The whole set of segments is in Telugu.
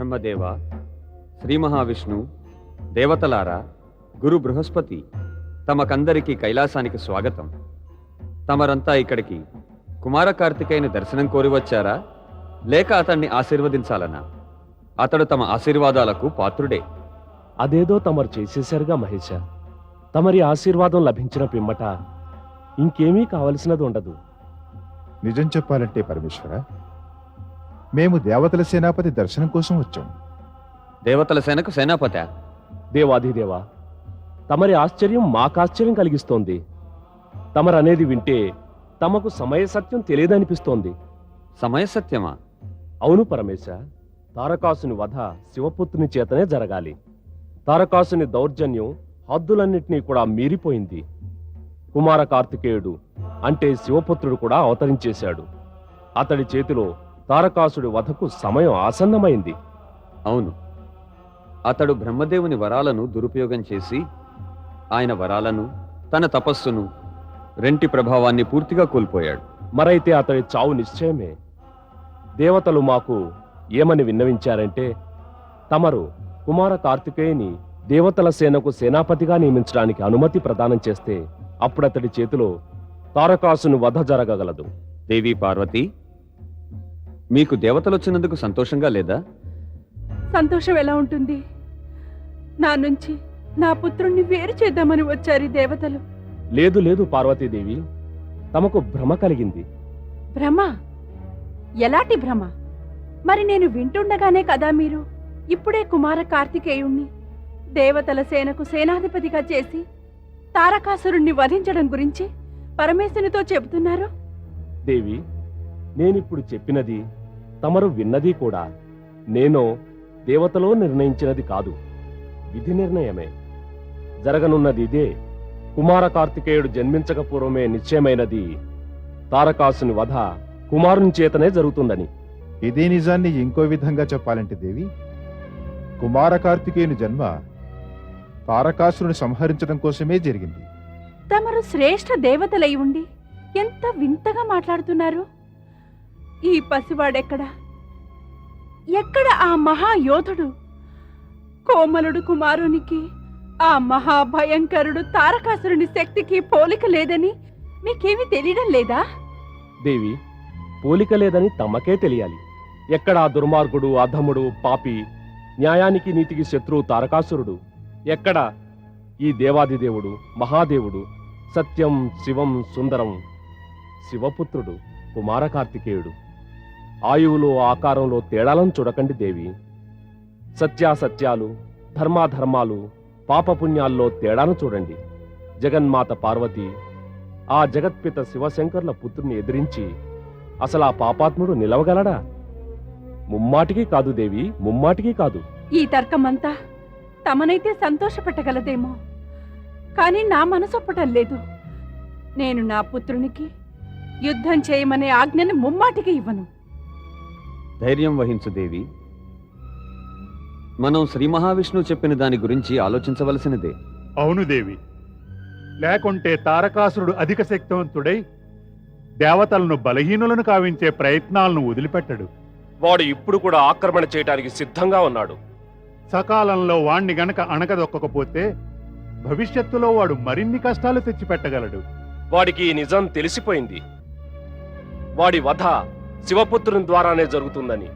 బ్రహ్మదేవ, శ్రీ మహావిష్ణు, దేవతలారా, గురు బృహస్పతి తమకందరికీ కైలాసానికి స్వాగతం. తమరంతా ఇక్కడికి కుమార కార్తికేయుని దర్శనం కోరి వచ్చారా, లేక అతన్ని ఆశీర్వదించాలనా? అతడు తమ ఆశీర్వాదాలకు పాత్రుడే. అదేదో తమరు చేసేశారుగా మహేశ. తమరి ఆశీర్వాదం లభించిన పిమ్మట ఇంకేమీ కావలసినది ఉండదు. నిజం చెప్పాలంటే పరమేశ్వర, మేము దేవతల సేనాపతి దర్శనం కోసం వచ్చాం. దేవతల సేనకు సేనాపతి? దేవాధిదేవా, తమరి ఆశ్చర్యం మాకాశ్చర్యం కలిగిస్తోంది. తమరనేది వింటే తమకు సమయ సత్యం తెలియదనిపిస్తోంది. సమయ సత్యమా? అవును పరమేశ. తారకాసుని వధ శివపుత్రుని చేతనే జరగాలి. తారకాసుని దౌర్జన్యం హద్దులన్నింటినీ కూడా మీరిపోయింది. కుమార కార్తికేయుడు అంటే శివపుత్రుడు కూడా అవతరించేశాడు. అతడి చేతిలో తారకాసుడి వధకు సమయం ఆసన్నమైంది. అవును, అతడు బ్రహ్మదేవుని వరాలను దురుపయోగం చేసి ఆయన వరాలను, తన తపస్సును, రెంటి ప్రభావాన్ని పూర్తిగా కోల్పోయాడు. మరైతే అతడి చావు నిశ్చయమే. దేవతలు మాకు ఏమని విన్నవించారంటే, తమరు కుమార కార్తికేయుని దేవతల సేనకు సేనాపతిగా నియమించడానికి అనుమతి ప్రదానం చేస్తే అప్పుడతడి చేతిలో తారకాసుని వధ జరగగలదు. దేవి పార్వతి, మీకు దేవతలొచ్చినందుకు సంతోషంగా లేదా? సంతోషం ఎలా ఉంటుంది? నా నుంచి నా పుత్రుణ్ణి వేరు చేద్దామని వచ్చారు ఈ దేవతలు. లేదు లేదు పార్వతీదేవి, తమకు భ్రమ కలిగింది. భ్రమ? ఎలాంటి భ్రమ? మరి నేను వింటుండగానే కదా మీరు ఇప్పుడే కుమార కార్తికేయుణ్ణి దేవతల సేనకు సేనాధిపతిగా చేసి తారకాసురుణ్ణి వధించడం గురించి పరమేశునితో చెబుతున్నారు. దేవి, నేనిప్పుడు చెప్పినది తమరు విన్నది కూడా నేనో దేవతలో నిర్ణయించినది కాదు, విధి నిర్ణయమే. జరగనున్నది ఇదే. కుమార కార్తికేయుడు జన్మించక పూర్వమే నిశ్చయమైనది తారకాసుని వధ కుమారుని చేతనే జరుగుతుందని. ఇదే నిజాన్ని ఇంకో విధంగా చెప్పాలంటే దేవి, కుమార కార్తికేయుని జన్మ తారకాసురుని సంహరించడం కోసమే జరిగింది. తమరు శ్రేష్ఠ దేవతలై ఉండి ఎంత వింతగా మాట్లాడుతున్నారు. ఈ పసివాడెక్కడ? ఎక్కడ ఆ మహాయోధుడు? కోమలుడు కుమారునికి ఆ మహాభయంకరుడు తారకాసురుని శక్తికి పోలిక లేదని మీకేమీ తెలియడం లేదా? దేవి, పోలిక లేదని తమకే తెలియాలి. ఎక్కడ ఆ దుర్మార్గుడు, అధముడు, పాపి, న్యాయానికి నీతికి శత్రువు తారకాసురుడు? ఎక్కడ ఈ దేవాదిదేవుడు, మహాదేవుడు, సత్యం, శివం, సుందరం, శివపుత్రుడు కుమార కార్తికేయుడు? ఆయువులో, ఆకారంలో తేడాలను చూడకండి దేవి. సత్యాసత్యాలు, ధర్మాధర్మాలు, పాపపుణ్యాల్లో తేడాను చూడండి. జగన్మాత పార్వతి ఆ జగత్పిత శివశంకర్ల పుత్రుని ఎదిరించి అసలు ఆ పాపాత్ముడు నిలవగలడా? ముమ్మాటికి కాదు దేవి, ముమ్మాటికి కాదు. ఈ తర్కమంతా తమనైతే సంతోషపెట్టగలదేమో, కానీ నా మనసొప్పటం లేదు. నేను నా పుత్రునికి యుద్ధం చేయమనే ఆజ్ఞని ముమ్మాటికి ఇవ్వను. ధైర్యం వహించు దేవి. మనం శ్రీ మహావిష్ణువు చెప్పిన దాని గురించి ఆలోచించవలసినదే. అవును దేవి, లేకుంటే తారకాసురుడు అధిక శక్తివంతుడై దేవతలను బలహీనులను కావించే ప్రయత్నాలను వదిలిపెట్టడు. వాడు ఇప్పుడు కూడా ఆక్రమణ చేయడానికి సిద్ధంగా ఉన్నాడు. సకాలంలో వాణ్ణి గనక అణగదొక్కకపోతే భవిష్యత్తులో వాడు మరిన్ని కష్టాలు తెచ్చిపెట్టగలడు. వాడికి ఈ నిజం తెలిసిపోయింది. వాడి వధ శివపుత్రుని ద్వారానే జరుగుతుందని.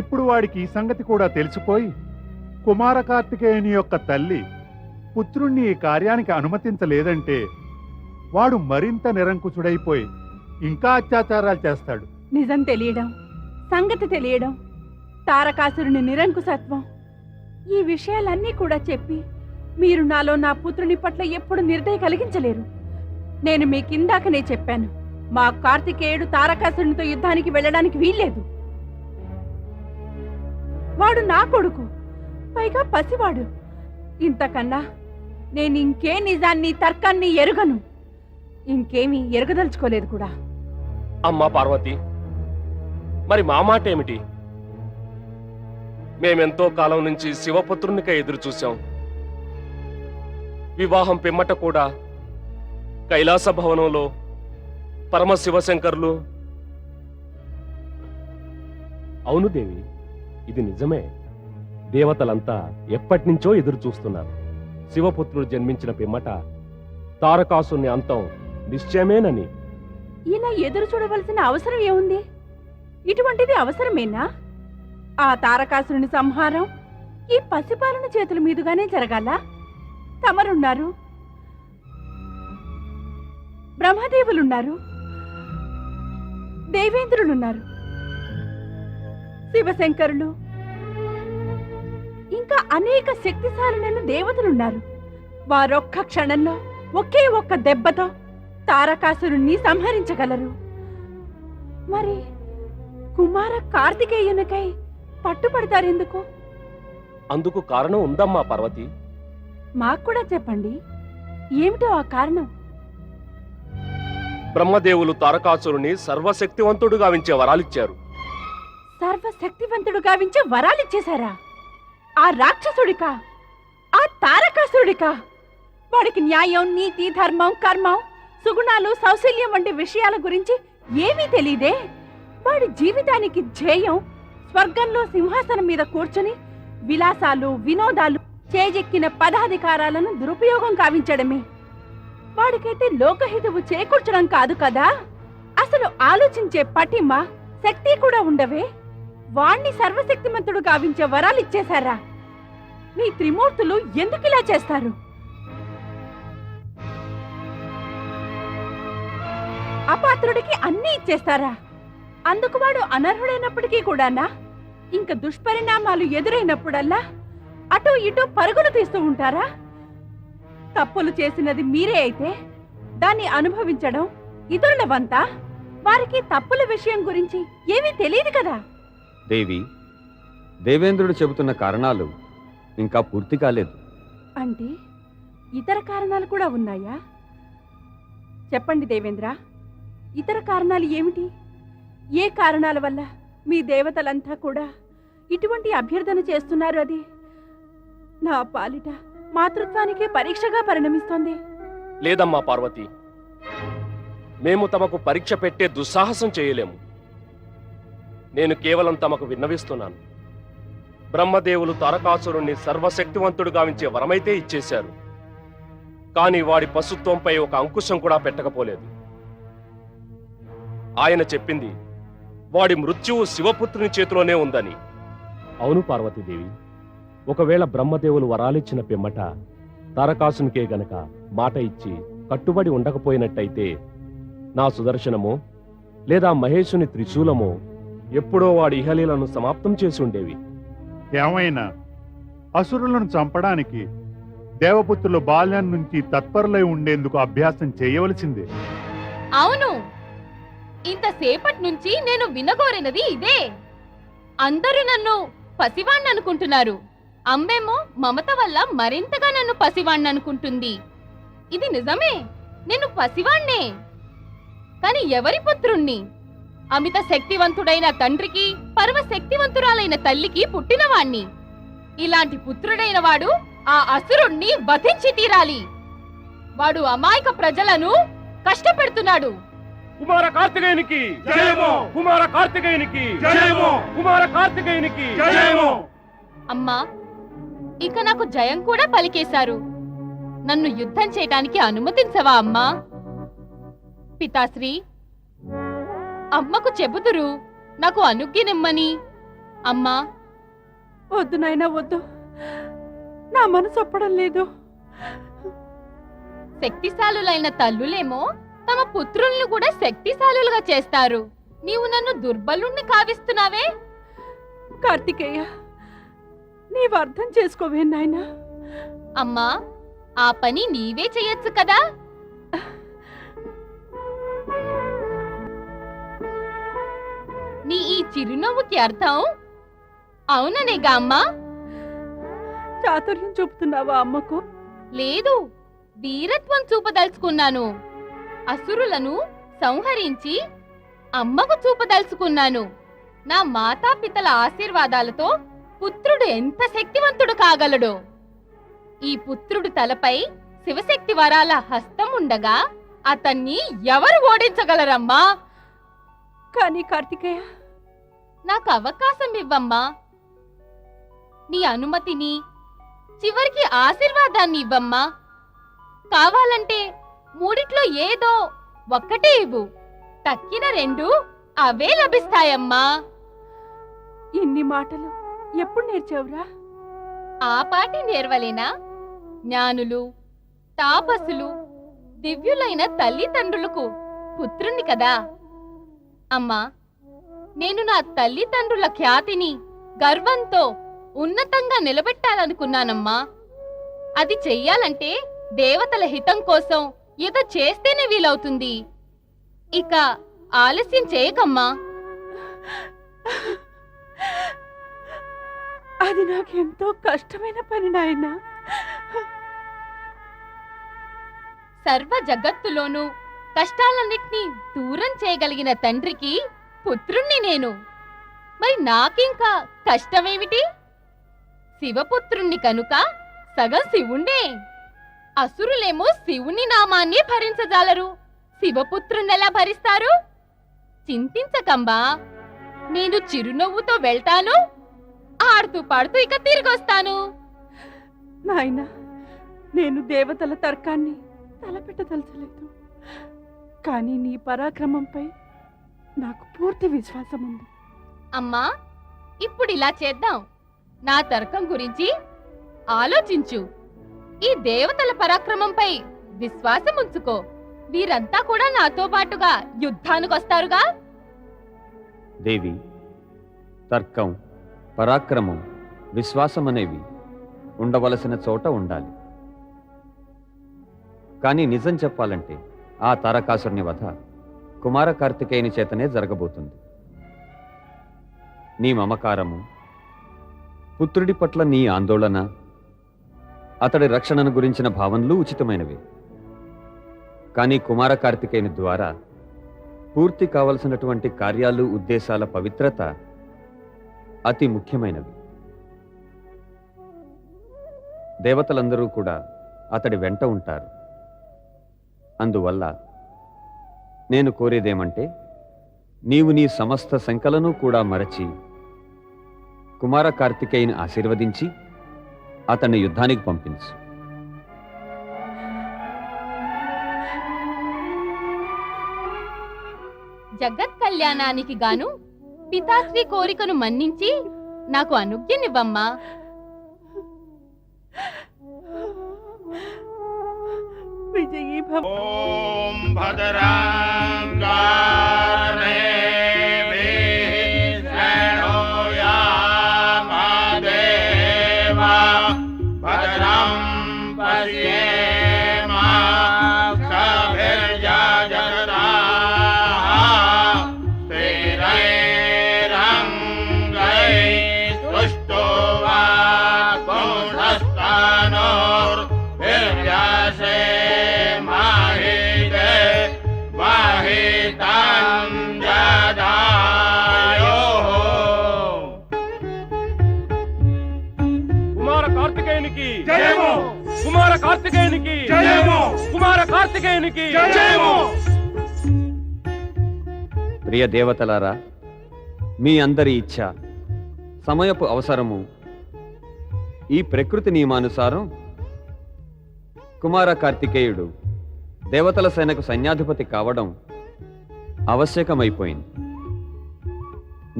ఇప్పుడు వాడికి ఈ సంగతి కూడా తెలిసిపోయి కుమార కార్తికేయుని యొక్క తల్లి పుత్రుణ్ణి ఈ కార్యానికి అనుమతించలేదంటే వాడు మరింత నిరంకుశుడైపోయి ఇంకా అత్యాచారాలు చేస్తాడు. నిజం తెలియడం, సంగతి తెలియడం, తారకాసురుని నిరంకుశత్వం, ఈ విషయాలన్నీ కూడా చెప్పి మీరు నాలో నా పుత్రుని పట్ల ఎప్పుడు నిర్దయ కలిగించలేరు. నేను మీకిందాకనే చెప్పాను, మా కార్తికేయుడు తారకాసురునితో యుద్ధానికి వెళ్ళడానికి వీల్లేదు. వాడు నా కొడుకు, పైగా పసివాడు. ఇంతకన్నా నేను ఇంకే నిజాన్ని, తర్కాన్ని ఎరుగను. ఇంకేమీ ఎరగదలుచుకోలేదు కూడా. అమ్మా పార్వతి, మరి మా మాట ఏమిటి? మేమెంతో కాలం నుంచి శివపుత్రునికై ఎదురు చూశాం. వివాహం పిమ్మట కూడా కైలాస భవనంలో పరమశివశంకర్లు. అవును దేవి, ఇది నిజమే. దేవతలంతా ఎప్పటినుంచో ఎదురు చూస్తున్నారు. శివపుత్రుడు జన్మించిన పిమ్మట తారకాసుని అంతం నిశ్చయమేనని. ఇలా ఎదురు చూడవలసిన అవసరం ఏముంది? ఇటువంటిది అవసరమేనా? ఆ తారకాసురుని సంహారం ఈ పసిపాలన చేతుల మీదుగానే జరగాల? తమరున్నారు, బ్రహ్మదేవులున్నారు, దేవేంద్రులున్నారు, శివశంకరులు, ఇంకా అనేక శక్తిశాలులైన దేవతలున్నారు. వారొక్క క్షణంలో ఒకే ఒక్క దెబ్బతో తారకాసురుణ్ణి సంహరించగలరు. మరి కుమార కార్తికేయునికై పట్టుపడతారెందుకు? అందుకు కారణం ఉందమ్మా పార్వతి. మాకు కూడా చెప్పండి, ఏమిటో ఆ కారణం? బ్రహ్మదేవులు తారకాసురుని సర్వశక్తివంతుడు గావించే వరాలిచ్చారు. సర్వశక్తివంతుడు గావించే వరాలిచ్చేశారా? ఆ రాక్షసుడికా? ఆ తారకాసురుడికా? వాడికి న్యాయం, నీతి, ధర్మం, కర్మం, సుగుణాలు, సౌశల్యం వంటి విషయాల గురించి ఏమీ తెలీదే. వాడి జీవితానికి ధ్యేయం స్వర్గంలో సింహాసనం మీద కూర్చుని విలాసాలు, వినోదాలు, చేజెక్కిన పదాధికారాలను దురుపయోగం కావించడమే. వాడికైతే లోకహితువు చేకూర్చడం కాదు కదా, అసలు ఆలోచించే పటిమ, శక్తి కూడా ఉండవే. వాణ్ణి సర్వశక్తిమంతుడు గావించే వరాలిచ్చేశారా? మీ త్రిమూర్తులు ఎందుకిలా చేస్తారు? అపాత్రుడికి అన్నీ ఇచ్చేస్తారా? అందుకు వాడు అనర్హుడైనప్పటికీ కూడానా? ఇంక దుష్పరిణామాలు ఎదురైనప్పుడల్లా అటూ ఇటూ పరుగులు తీస్తూ ఉంటారా? తప్పులు చేసినది మీరే అయితే దాన్ని అనుభవించడం ఇతరుల వంత. వారికి తప్పుల విషయం గురించి ఏమీ తెలియదు కదా. దేవి, దేవేంద్రుడు చెబుతున్న కారణాలు ఇంకా పూర్తి కాలేదు. అంటే ఇతర కారణాలు కూడా ఉన్నాయా? చెప్పండి దేవేంద్ర, ఇతర కారణాలు ఏమిటి? ఏ కారణాల వల్ల మీ దేవతలంతా కూడా ఇటువంటి అభ్యర్థన చేస్తున్నారు? అది నా పాలిట మాతృత్వానికే పరీక్షగా పరిణమిస్తోంది. లేదమ్మా పార్వతి, మేము తమకు పరీక్ష పెట్టే దుస్సాహసం చేయలేము. నేను కేవలం తమకు విన్నవిస్తున్నాను. బ్రహ్మదేవులు తారకాసురుణ్ణి సర్వశక్తివంతుడు గావించే వరమైతే ఇచ్చేశారు, కాని వాడి పశుత్వంపై ఒక అంకుశం కూడా పెట్టకపోలేదు. ఆయన చెప్పింది వాడి మృత్యువు శివపుత్రుని చేతిలోనే ఉందని. అవును పార్వతీదేవి, ఒకవేళ బ్రహ్మదేవులు వరాలిచ్చిన పిమ్మట తారకాసునికే గనక మాట ఇచ్చి కట్టుబడి ఉండకపోయినట్టయితే నా సుదర్శనమో లేదా మహేశుని త్రిశూలమో ఎప్పుడో వాడి ఇహలీలను సమాప్తం చేసి ఉండేవి. ఏమైనా అసురులను చంపడానికి దేవపుత్రులు బాల్యం నుంచి తత్పరులై ఉండేందుకు అభ్యాసం చేయవలసిందే. అవును, ఇంతసేపటి నుంచి నేను వినగోరినది ఇదే. అందరూ నన్ను పసివాణ్ణి అనుకుంటున్నారు. అమ్మేమో మమత వల్ల మరింతగా నన్ను పసివాణ్ణి అనుకుంటుంది. ఇది నిజమే, నేను పసివాణ్ణే. కాని ఎవరి పుత్రుణ్ణి? అమిత శక్తివంతుడైన తండ్రికి, పరమ శక్తివంతురాలైన తల్లికి పుట్టినవాణ్ణి. ఇలాంటి పుత్రుడైన వాడు ఆ అసురుణ్ణి వధించి తీరాలి. వాడు అమాయక ప్రజలను కష్టపెడుతున్నాడు. కుమార కార్తికేయునికి జయము! కుమార కార్తికేయునికి జయము! కుమార కార్తికేయునికి జయము! అమ్మా, ఇక నాకు జయం కూడా పలికేశారు. నన్ను యుద్ధం చేయటానికి అనుమతించవా అమ్మా? పితాశ్రీ, అమ్మకు చెబుదురు నాకు అనుజ్ఞనిమ్మని. అమ్మా, వద్దు నాయనా, వద్దు. నా మనసు ఒప్పడం లేదు. శక్తిశాలులైన తల్లులేమో తమ పుత్రుల్ని కూడా శక్తిశాలులుగా చేస్తారు. నీవు నన్ను దుర్బలుణ్ణి కావిస్తున్నావే. కార్తికేయ, నీవు అర్థం చేసుకోవే నాయనా. అమ్మా, ఆ పని నీవే చెయ్యొచ్చు కదా. నీ ఈ చిరునవ్వుకి అర్థం అవుననేగా అమ్మా? చాతుర్యం చూపుతున్నావా అమ్మకు? లేదు, వీరత్వం చూపదలుచుకున్నాను. అసురులను సంహరించి అమ్మకు చూపదలుచుకున్నాను. నా మాతాపితల ఆశీర్వాదాలతో పుత్రుడు ఎంత శక్తివంతుడు కాగలడో. ఈ పుత్రుడు తలపై శివశక్తి వరాల హస్తం ఉండగా అతన్ని ఎవరు ఓడించగలరమ్మా? కానీ కార్తికేయ, నాకు అవకాశం ఇవ్వమ్మా. నీ అనుమతిని, చివరికి ఆశీర్వాదాన్ని ఇవ్వమ్మా. కావాలంటే మూడిట్లో ఏదో ఒక్కటే ఇవ్వు, తక్కిన రెండు అవే లభిస్తాయమ్మా. ఇన్ని మాటలు ఎప్పుడు నేర్చావురా? ఆ పాటి నేర్వలేనా? జ్ఞానులు, తాపసులు, దివ్యులైన తల్లిదండ్రులకు పుత్రుణ్ణి కదా. అమ్మా, నేను నా తల్లిదండ్రుల ఖ్యాతిని గర్వంతో ఉన్నతంగా నిలబెట్టాలనుకున్నానమ్మా. అది చెయ్యాలంటే దేవతల హితం కోసం ఏదో చేస్తేనే వీలవుతుంది. ఇక ఆలస్యం చేయకమ్మా. అది నాకెంతో కష్టమైన పని నాయనా. సర్వ జగత్తులోనూ కష్టాలన్నిటినీ దూరం చేయగలిగిన తండ్రికి పుత్రుణ్ణి నేను. మరి నాకింకా కష్టమేమిటి? శివపుత్రుణ్ణి కనుక సగం శివుణ్ణే. అసురులేమో శివుని నామాన్ని భరించజాలరు, శివపుత్రున్నెలా భరిస్తారు? చింతించకంబా, నేను చిరునవ్వుతో వెళ్తాను, ఆడుతూ పాడుతూ ఇక తిరిగొస్తాను. నాయనా, నేను దేవతల తర్కాన్ని తలపెట్టదలచలేదు, కానీ నీ పరాక్రమంపై నాకు పూర్తి విశ్వాసం ఉంది. అమ్మా, ఇప్పుడు ఇలా చేద్దాం. నా తర్కం గురించి ఆలోచించు. ఈ దేవతల పరాక్రమంపై విశ్వాసం ఉంచుకో. వీరంతా కూడా నాతో పాటుగా యుద్ధానికొస్తారుగా. దేవి, తర్కం, పరాక్రమం, విశ్వాసం అనేవి ఉండవలసిన చోట ఉండాలి. కానీ నిజం చెప్పాలంటే ఆ తారకాసురుని వధ కుమార కార్తికేయుని చేతనే జరగబోతుంది. నీ మమకారము, పుత్రుడి పట్ల నీ ఆందోళన, అతడి రక్షణను గురించిన భావనలు ఉచితమైనవి. కానీ కుమార కార్తికేయుని ద్వారా పూర్తి కావలసినటువంటి కార్యాలు, ఉద్దేశాల పవిత్రత అతి ముఖ్యమైనవి. దేవతలందరూ కూడా అతడి వెంట ఉంటారు. అందువల్ల నేను కోరేదేమంటే, నీవు నీ సమస్త శంకలను కూడా మరచి కుమార కార్తికేయుని ఆశీర్వదించి అతన్ని యుద్ధానికి పంపించు. జగత్ కళ్యాణానికి గాను పితాశ్రీ కోరికను మన్నించి నాకు అనుజ్ఞనివ్వమ్మా. విజయీ భవ. ఓం భద్రాం కార్ణేభిః శృణోయామదేవా భద్రం పశ్యేమాక్షభిర్యజత్రాः స్థిరైరంగైः స్తుష్టోవాపుంసస్తనోర్భిర్వ్యసేమాహితే వాహితాం జదాయోః. కుమార కార్తికేయునికి జయము! కుమార కార్తికేయునికి జయము! కుమార కార్తికేయునికి జయము! ప్రియ దేవతలారా, మీ అందరి ఇచ్ఛ, సమయపు అవసరము, ఈ ప్రకృతి నియమానుసారం కుమార కార్తికేయుడు దేవతల సేనకు సైన్యాధిపతి కావడం ఆవశ్యకమైపోయింది.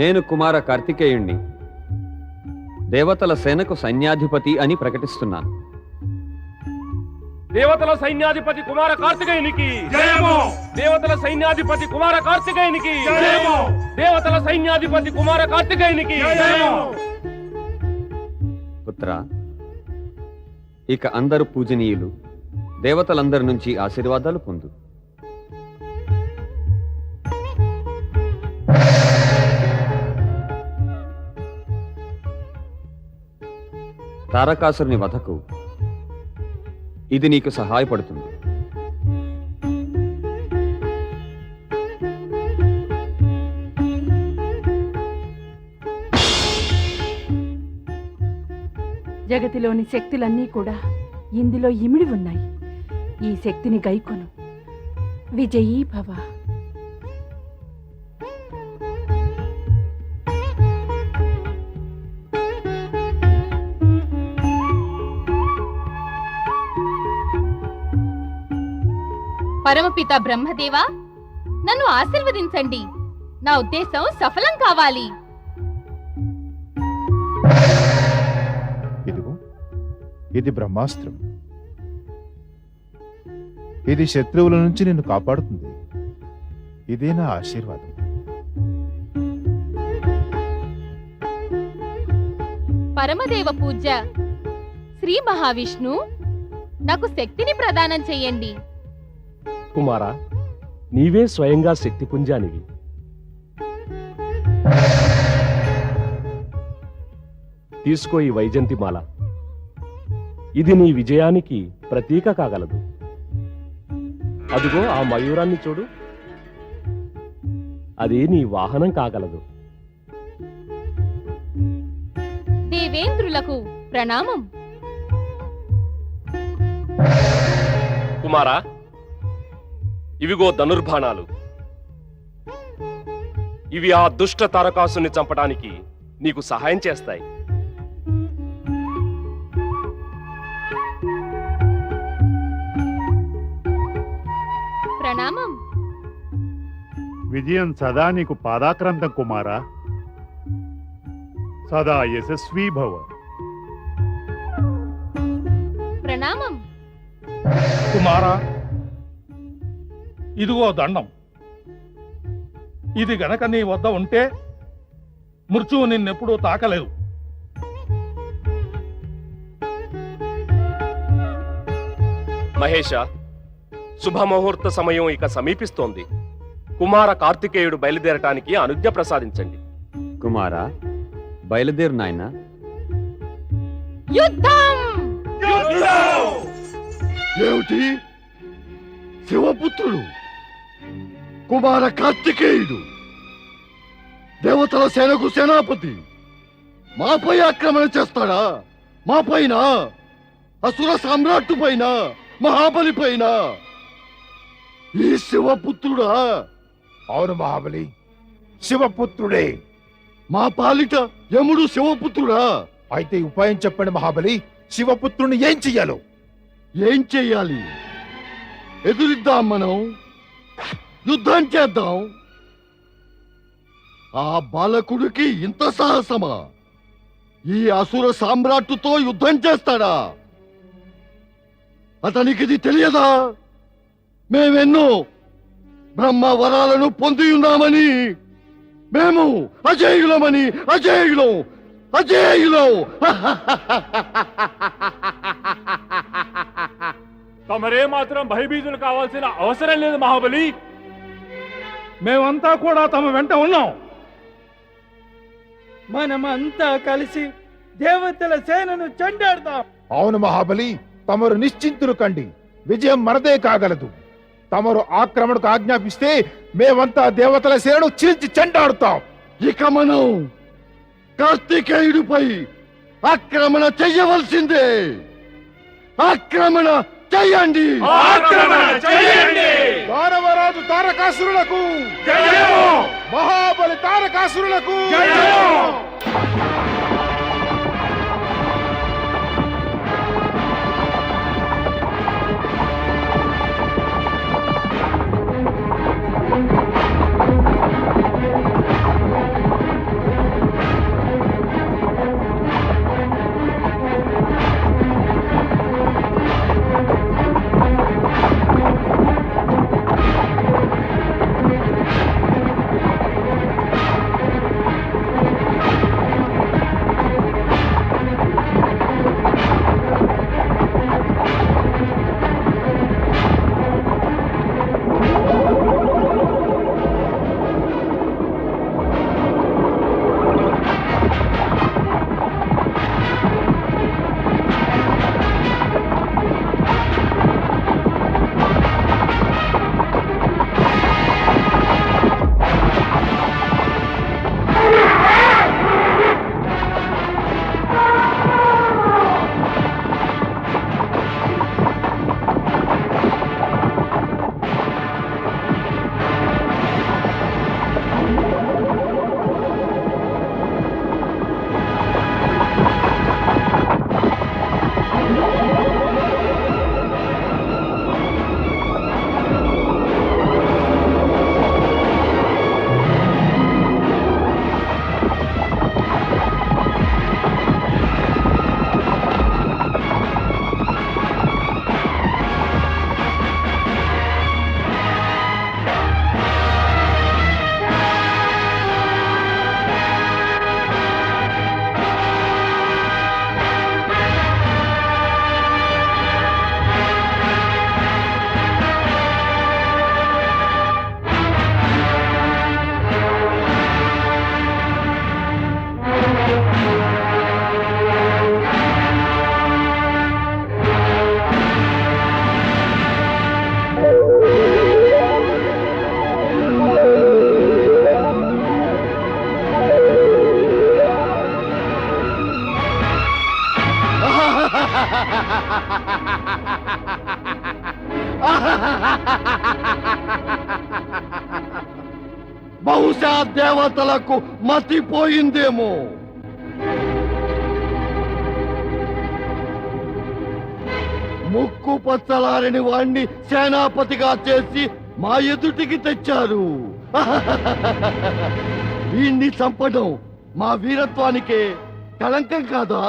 నేను కుమార కార్తికేయుణ్ణి దేవతల సేనకు సైన్యాధిపతి అని ప్రకటిస్తున్నాను. దేవతల సైన్యాధిపతి కుమార కార్తికేయునికి జయము! దేవతల సైన్యాధిపతి కుమార కార్తికేయునికి జయము! దేవతల సైన్యాధిపతి కుమార కార్తికేయునికి జయము! పుత్ర, ఇక అందరు పూజనీయులు, దేవతలందరి నుంచి ఆశీర్వాదాలు పొందు. తారకాసురుని వధకు ఇది నీకు సహాయపడుతుంది. జగతిలోని శక్తులన్నీ కూడా ఇందులో ఇమిడి ఉన్నాయి. ఈ శక్తిని గైకొను. విజయీ భవ. పరమపిత బ్రహ్మదేవా, నన్ను ఆశీర్వదించండి. నా ఉద్దేశం సఫలం కావాలి. ఇదిగో, ఇది బ్రహ్మాస్త్రం. ఇది శత్రువుల నుంచి నిన్ను కాపాడుతుంది. ఇదే నా ఆశీర్వాదం. పరమదేవ పూజ్య శ్రీ మహావిష్ణు, నాకు శక్తిని ప్రదానం చెయ్యండి. కుమారా, నీవే స్వయంగా శక్తిపుంజానివి. తీసుకో ఈ వైజంతిమాల. ఇది నీ విజయానికి ప్రతీక కాగలదు. అదిగో ఆ మయూరాన్ని చూడు, అది నీ వాహనం కాగలదు. దేవేంద్రులకు ప్రణామం. కుమారా, ఇవిగో ధనుర్బాణాలు. ఇవి ఆ దుష్ట తారకాసుని చంపడానికి నీకు సహాయం చేస్తాయి. ప్రణామం. విజయం సదా నీకు పాదాక్రాంతం కుమారా. సదా యశస్వీ భవ. ప్రణామం. కుమారా, ఇదిగో దండం. ఇది గనక నీ వద్ద ఉంటే మృత్యువు నిన్నెప్పుడూ తాకలేదు. మహేష, శుభముహూర్త సమయం ఇక సమీపిస్తోంది. కుమార కార్తికేయుడు బయలుదేరటానికి అనుజ్ఞ ప్రసాదించండి. కుమారా, బయలుదేరు నాయనా. యుద్ధం! ఏమిటి? శివపుత్రుడు కుమార కార్తికేయుడు దేవతల సేనకు సేనాపతి మాపై ఆక్రమణ చేస్తాడా? మా పైన, అసుర సామ్రాట్టు పైన, మహాబలి పైన? ఈ శివపుత్రుడా? అవును మహాబలి, శివపుత్రుడే. మా పాలిట యముడు శివపుత్రుడా? అయితే ఉపాయం చెప్పండి మహాబలి. శివపుత్రుని ఏం చెయ్యాలో? ఏం చెయ్యాలి? ఎదురిద్దాం, మనం యుద్ధం చేద్దాం. ఆ బాలకుడికి ఇంత సాహసమా? ఈ అసుర సామ్రాట్టుతో యుద్ధం చేస్తాడా? అతనికిది తెలియదా? మేమెన్నో బ్రహ్మ వరాలను పొంది ఉన్నామని. మేము అజేయులమని. అజేయులం, అజేయులం. తమరే మాత్రం భయభీతులు కావాల్సిన అవసరం లేదు మహాబలి. మేమంతా కూడా తమ వెంట ఉన్నాం. మనమంతా కలిసి దేవతల సేనను చెండాడదాం. అవును మహాబలి, తమరు నిశ్చింతులు కండి. విజయం మనదే కాగలదు. తమరు ఆక్రమణకు ఆజ్ఞాపిస్తే మేమంతా దేవతల సేనను చీల్చి చెండాడుతాం. ఇక మనం కార్తికేయుడిపై ఆక్రమణ చెయ్యవలసిందే. ఆక్రమణ చెయ్యండి. దానవరాజు తారకాసురులకు, మహాబలి తారకాసురులకు. బహుశా దేవతలకు మతిపోయిందేమో. ముక్కు పచ్చలారని వాణ్ణి సేనాపతిగా చేసి మా ఎదుటికి తెచ్చారు. వీణ్ణి చంపడం మా వీరత్వానికే కళంకం కాదా?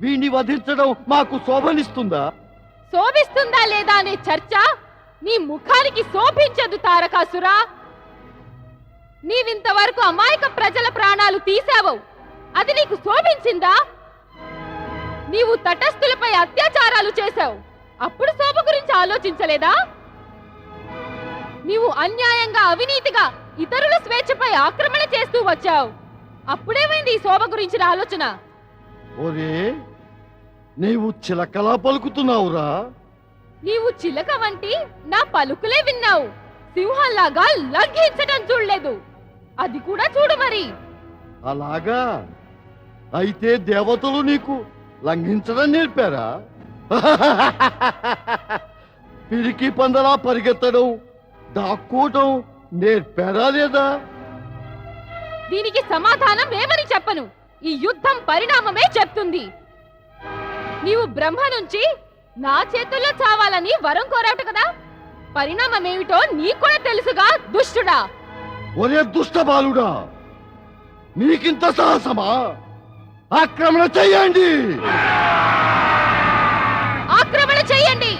వీణ్ణి వధించడం మాకు శోభనిస్తుందా? శోభిస్తుందా లేదా అనే చర్చ నీ ముఖానికి శోభించదు తారకాసురా. నీవింతవరకు అమాయక ప్రజల ప్రాణాలు తీశావు, అది నీకు శోభించిందా? నీవు తటస్థులపై అత్యాచారాలు చేశావు, అప్పుడు శోభ గురించి ఆలోచించలేదా? నీవు అన్యాయంగా అవినీతిగా ఇతరుల స్వేచ్ఛపై ఆక్రమణ చేస్తూ వచ్చావు, అప్పుడేమైంది ఈ శోభ గురించిన ఆలోచన? ఓరే, నీవు చిలకలా పలుకుతున్నావురా. నీవు చిలక వంటి నా పలుకులే విన్నావు, సింహంలాగా లంఘించడం చూడలేదు. అది కూడా చూడు మరి. అలాగా? అయితే దేవతలు నీకు లంఘించడం నేర్పారా? పిరికి పందలా పరిగెత్తడం, దాక్కోవటం నేర్పారా లేదా? దీనికి సమాధానం ఏమని చెప్పను, ఈ యుద్ధం పరిణామమే చెప్తుంది. నీవు బ్రహ్మ నుంచి నా చేతుల్లో చావాలని వరం కోరావు కదా, పరిణామం ఏమిటో నీకు కూడా తెలుసుగా దుష్టుడా. ఒరే దుష్ట బాలుడా, నీకింత సాహసమా? ఆక్రమణ చెయ్యండి! ఆక్రమణ చెయ్యండి!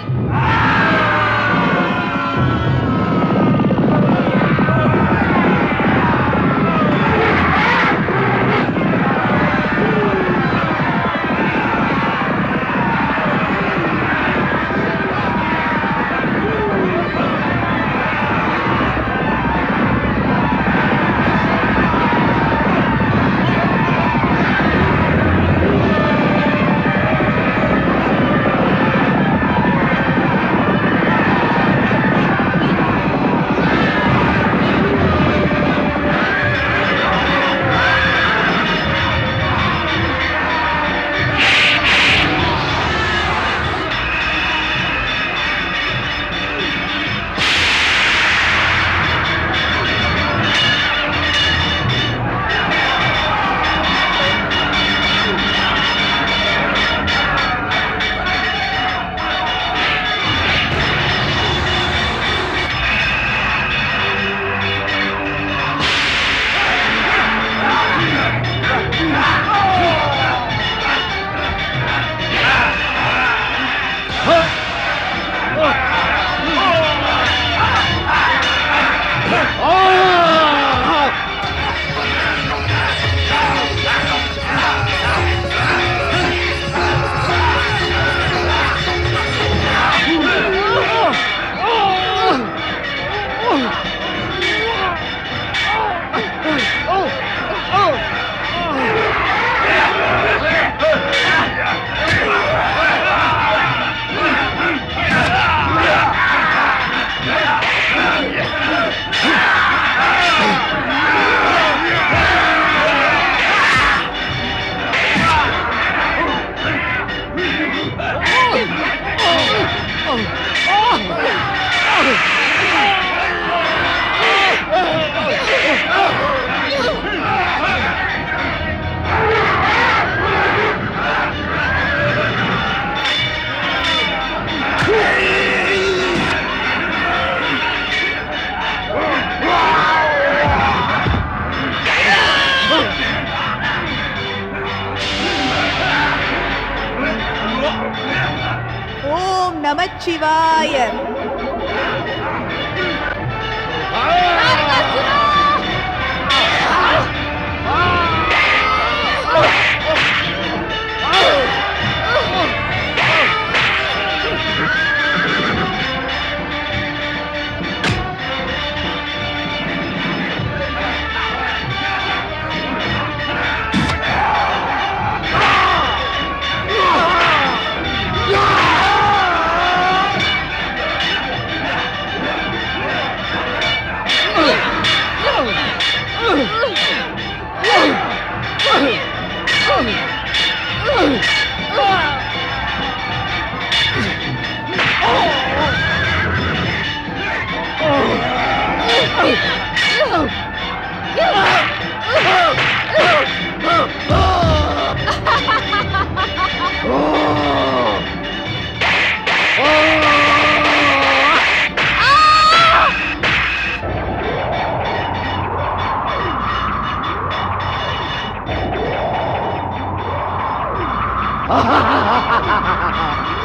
ఓం నమః శివాయ.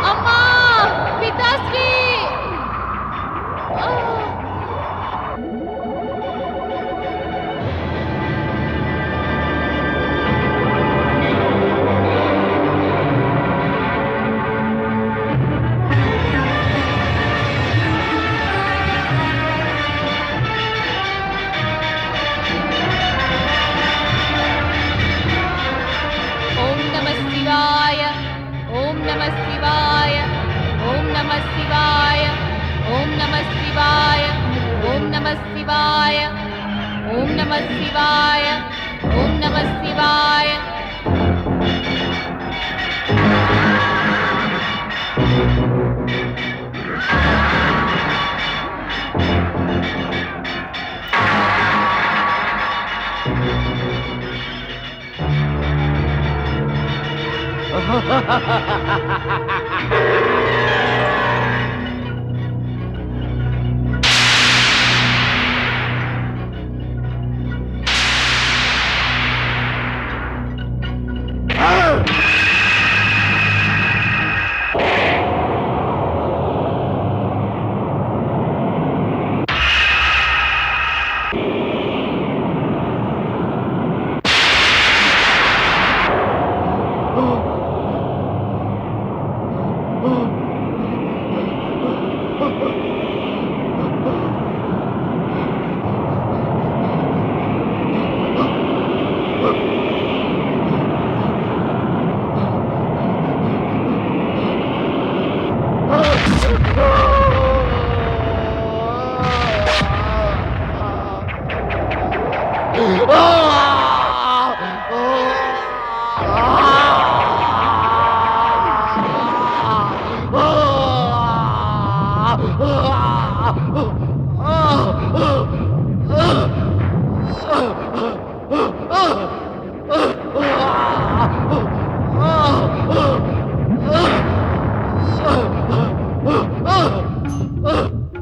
అమ్మా పితాశ్రీ ఓం నమః శివాయ ఓం నమః శివాయ ఓం నమః శివాయ ఓం నమః శివాయ ఓం నమః శివాయ ఓం నమః శివాయ ఓం నమః శివాయ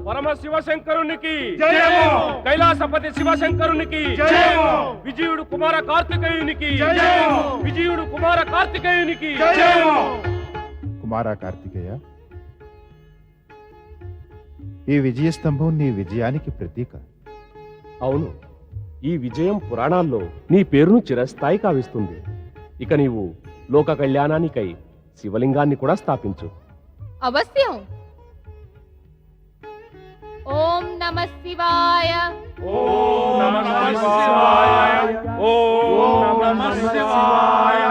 పరమ శివశంకరునికి జయము! కైలాసపతి శివశంకరునికి జయము! విజయుడు కుమార కార్తికేయునికి జయము! విజయుడు కుమార కార్తికేయునికి జయము! కుమారా కార్తికేయ, ఈ విజయస్తంభం నీ విజయానికి ప్రతీక. అవును, ఈ విజయం పురాణాల్లో నీ పేరును చిరస్థాయి కావిస్తుంది. ఇక నీవు లోక కళ్యాణానికై శివలింగాన్ని కూడా స్థాపించు. అవశ్యం. ఓం నమః శివాయ ఓం నమః శివాయ ఓం నమః శివాయ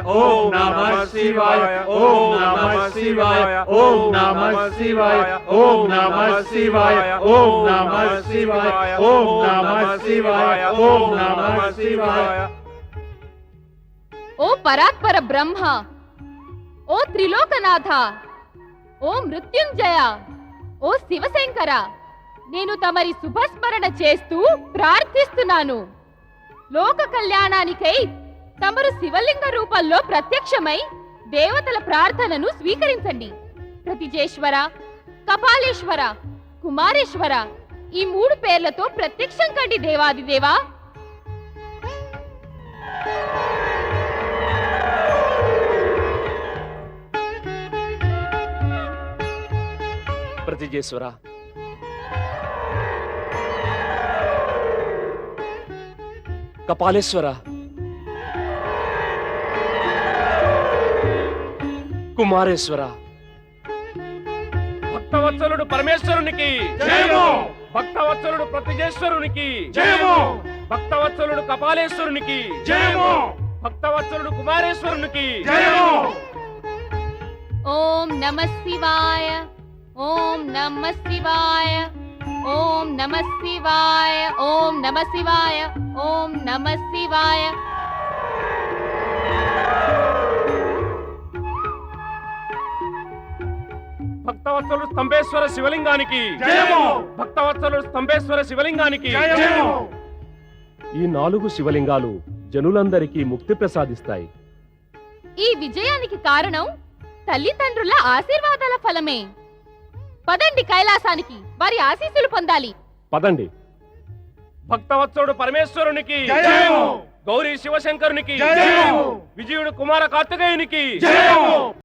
ఓం నమః శివాయ ఓం నమః శివాయ ఓం నమః శివాయ ఓం నమః శివాయ ఓం నమః శివాయ ఓం నమః శివాయ ఓం నమః శివాయ ఓం నమః శివాయ. ఓ పరాత్పర బ్రహ్మ, ఓ త్రిలోకనాథ, ఓ మృత్యుంజయ, ఓ శివశంకర, నేను తమరి శుభస్మరణ చేస్తూ ప్రార్థిస్తున్నాను. లోక కళ్యాణానికై తమరు శివలింగ రూపంలో ప్రత్యక్షమై దేవతల ప్రార్థనను స్వీకరించండి. ప్రతిజేశ్వర, కపాలేశ్వర, కుమారేశ్వర, ఈ 3 పేర్లతో ప్రత్యక్షం కండి దేవాదిదేవా. ప్రతిజేశ్వర, కపాలేశ్వర, కుమారేశ్వర, భక్తవత్సలుడు పరమేశ్వరునికి జయము! భక్తవత్సలుడు ప్రతిజేశ్వరునికి జయము! భక్తవత్సలుడు కపాలేశ్వరునికి జయము! భక్తవత్సలుడు కుమారేశ్వరునికి జయము! ఓం నమః శివాయ ఓం నమః శివాయ ఓం నమః శివాయ ఓం నమః శివాయ ఓం నమః శివాయ. భక్తవత్సలుడు స్తంభేశ్వర శివలింగానికి జయము! భక్తవత్సలుడు స్తంభేశ్వర శివలింగానికి జయము! ఈ 4 శివలింగాలు జనులందరికీ ముక్తి ప్రసాదిస్తాయి. ఈ విజయానికి కారణం తల్లిదండ్రుల ఆశీర్వాదాల ఫలమే. పదండి కైలాసానికి, వారి ఆశీస్సులు పొందాలి. పదండి. భక్తవత్సరుడు పరమేశ్వరునికి, గౌరీ శివశంకరునికి, విజయుడు కుమార కార్తికేయునికి.